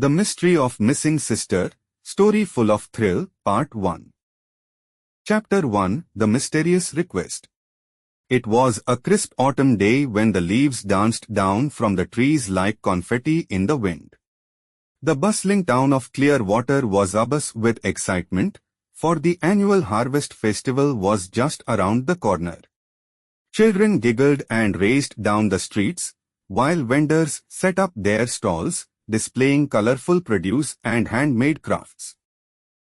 The Mystery of Missing Sister, Story Full of Thrill, Part 1. Chapter 1, The Mysterious Request. It was a crisp autumn day when the leaves danced down from the trees like confetti in the wind. The bustling town of Clearwater was abuzz with excitement, for the annual harvest festival was just around the corner. Children giggled and raced down the streets, while vendors set up their stalls, displaying colorful produce and handmade crafts.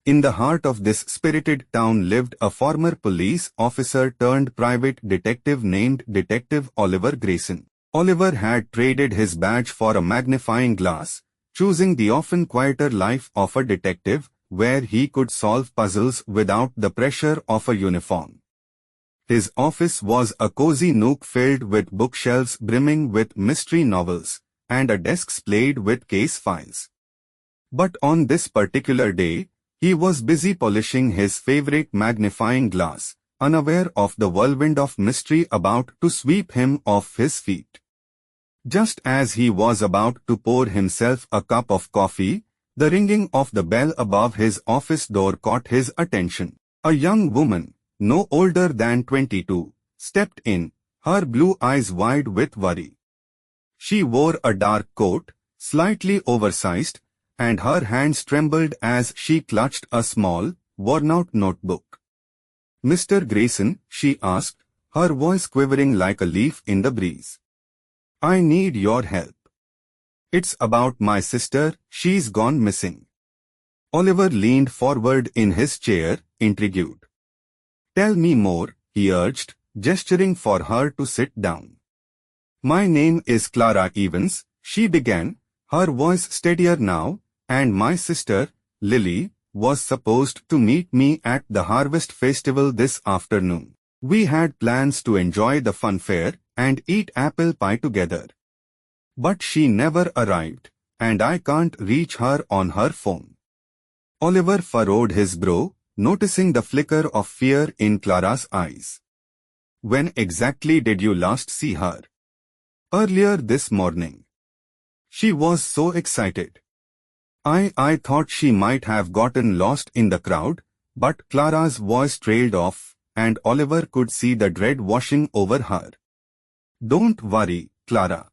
In the heart of this spirited town lived a former police officer turned private detective named Detective Oliver Grayson. Oliver had traded his badge for a magnifying glass, choosing the often quieter life of a detective, where he could solve puzzles without the pressure of a uniform. His office was a cozy nook filled with bookshelves brimming with mystery novels, and a desk splayed with case files. But on this particular day, he was busy polishing his favorite magnifying glass, unaware of the whirlwind of mystery about to sweep him off his feet. Just as he was about to pour himself a cup of coffee, the ringing of the bell above his office door caught his attention. A young woman, no older than 22, stepped in, her blue eyes wide with worry. She wore a dark coat, slightly oversized, and her hands trembled as she clutched a small, worn-out notebook. "Mr. Grayson," she asked, her voice quivering like a leaf in the breeze. "I need your help. It's about my sister, she's gone missing." Oliver leaned forward in his chair, intrigued. "Tell me more," he urged, gesturing for her to sit down. "My name is Clara Evans," she began, her voice steadier now, "and my sister, Lily, was supposed to meet me at the Harvest Festival this afternoon. We had plans to enjoy the funfair and eat apple pie together. But she never arrived, and I can't reach her on her phone." Oliver furrowed his brow, noticing the flicker of fear in Clara's eyes. "When exactly did you last see her?" "Earlier this morning." She was so excited. I thought she might have gotten lost in the crowd," but Clara's voice trailed off, and Oliver could see the dread washing over her. "Don't worry, Clara.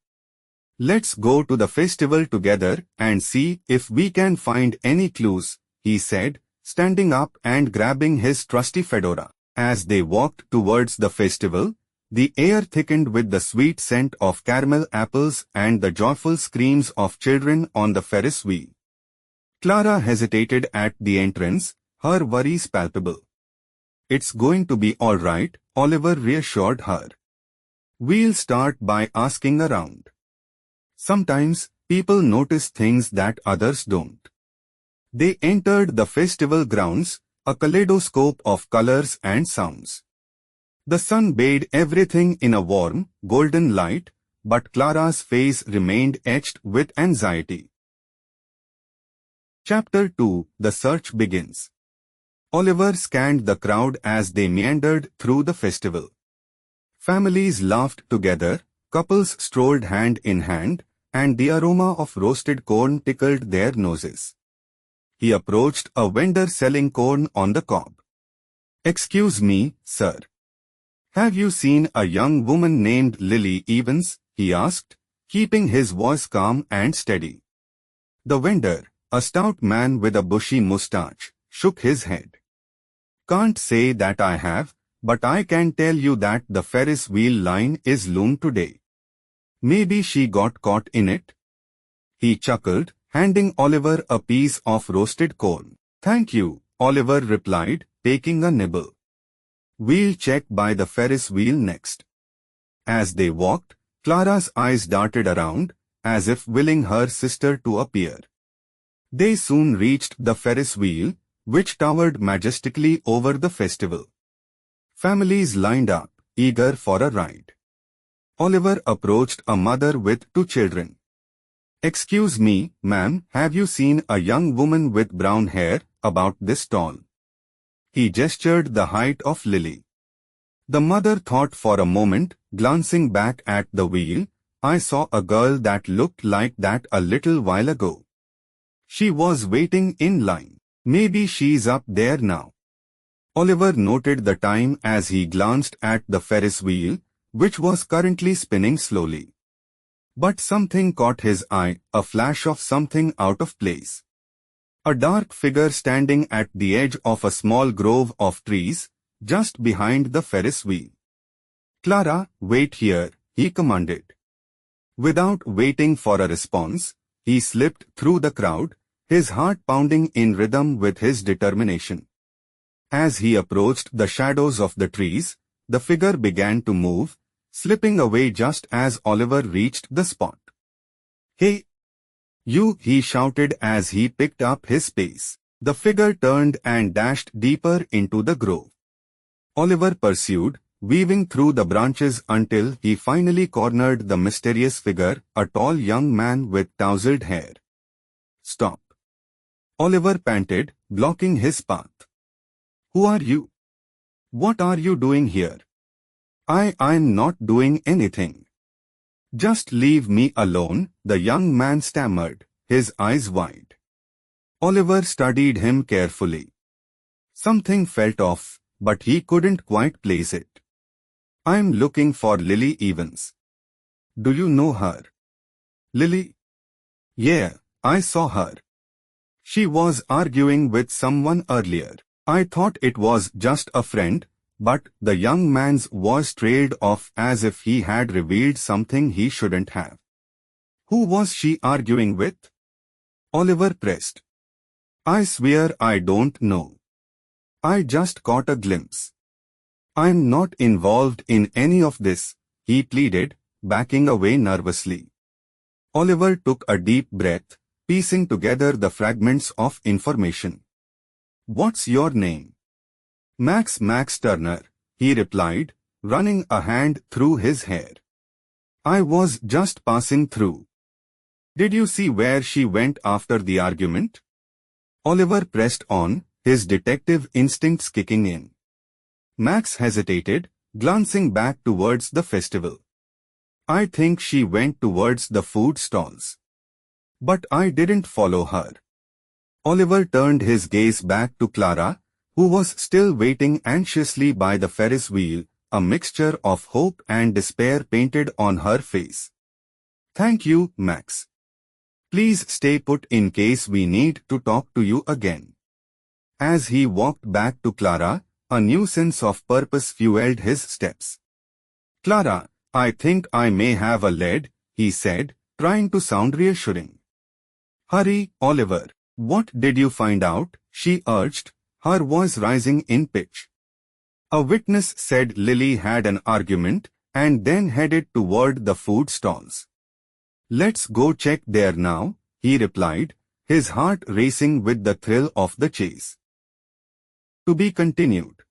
Let's go to the festival together and see if we can find any clues," he said, standing up and grabbing his trusty fedora. As they walked towards the festival, the air thickened with the sweet scent of caramel apples and the joyful screams of children on the Ferris wheel. Clara hesitated at the entrance, her worries palpable. "It's going to be all right," Oliver reassured her. "We'll start by asking around. Sometimes, people notice things that others don't." They entered the festival grounds, a kaleidoscope of colors and sounds. The sun bathed everything in a warm, golden light, but Clara's face remained etched with anxiety. Chapter 2, The Search Begins. Oliver scanned the crowd as they meandered through the festival. Families laughed together, couples strolled hand in hand, and the aroma of roasted corn tickled their noses. He approached a vendor selling corn on the cob. "Excuse me, sir. Have you seen a young woman named Lily Evans?" he asked, keeping his voice calm and steady. The vendor, a stout man with a bushy mustache, shook his head. "Can't say that I have, but I can tell you that the Ferris wheel line is long today. Maybe she got caught in it." He chuckled, handing Oliver a piece of roasted corn. "Thank you," Oliver replied, taking a nibble. "We'll check by the Ferris wheel next." As they walked, Clara's eyes darted around, as if willing her sister to appear. They soon reached the Ferris wheel, which towered majestically over the festival. Families lined up, eager for a ride. Oliver approached a mother with 2 children. "Excuse me, ma'am, have you seen a young woman with brown hair, about this tall?" He gestured the height of Lily. The mother thought for a moment, glancing back at the wheel. "I saw a girl that looked like that a little while ago." She was waiting in line. Maybe she's up there now. Oliver noted the time as he glanced at the Ferris wheel, which was currently spinning slowly. But something caught his eye, a flash of something out of place. A dark figure standing at the edge of a small grove of trees, just behind the Ferris wheel. "Clara, wait here," he commanded. Without waiting for a response, he slipped through the crowd, his heart pounding in rhythm with his determination. As he approached the shadows of the trees, the figure began to move, slipping away just as Oliver reached the spot. "Hey! You!" he shouted as he picked up his pace. The figure turned and dashed deeper into the grove. Oliver pursued, weaving through the branches until he finally cornered the mysterious figure, a tall young man with tousled hair. "Stop!" Oliver panted, blocking his path. "Who are you? What are you doing here?" I'm not doing anything." "Just leave me alone," the young man stammered, his eyes wide. Oliver studied him carefully. Something felt off, but he couldn't quite place it. "I'm looking for Lily Evans." "Do you know her?" "Lily? Yeah, I saw her. She was arguing with someone earlier. I thought it was just a friend." But the young man's voice trailed off as if he had revealed something he shouldn't have. "Who was she arguing with?" Oliver pressed. "I swear I don't know. I just caught a glimpse." "I'm not involved in any of this," he pleaded, backing away nervously. Oliver took a deep breath, piecing together the fragments of information. "What's your name?" Max Turner," he replied, running a hand through his hair. "I was just passing through." "Did you see where she went after the argument?" Oliver pressed on, his detective instincts kicking in. Max hesitated, glancing back towards the festival. "I think she went towards the food stalls. But I didn't follow her." Oliver turned his gaze back to Clara, who was still waiting anxiously by the Ferris wheel, a mixture of hope and despair painted on her face. "Thank you, Max. Please stay put in case we need to talk to you again." As he walked back to Clara, a new sense of purpose fueled his steps. "Clara, I think I may have a lead," he said, trying to sound reassuring. "Hurry, Oliver. What did you find out?" she urged, her voice rising in pitch. "A witness said Lily had an argument and then headed toward the food stalls." "Let's go check there now," he replied, his heart racing with the thrill of the chase. To be continued.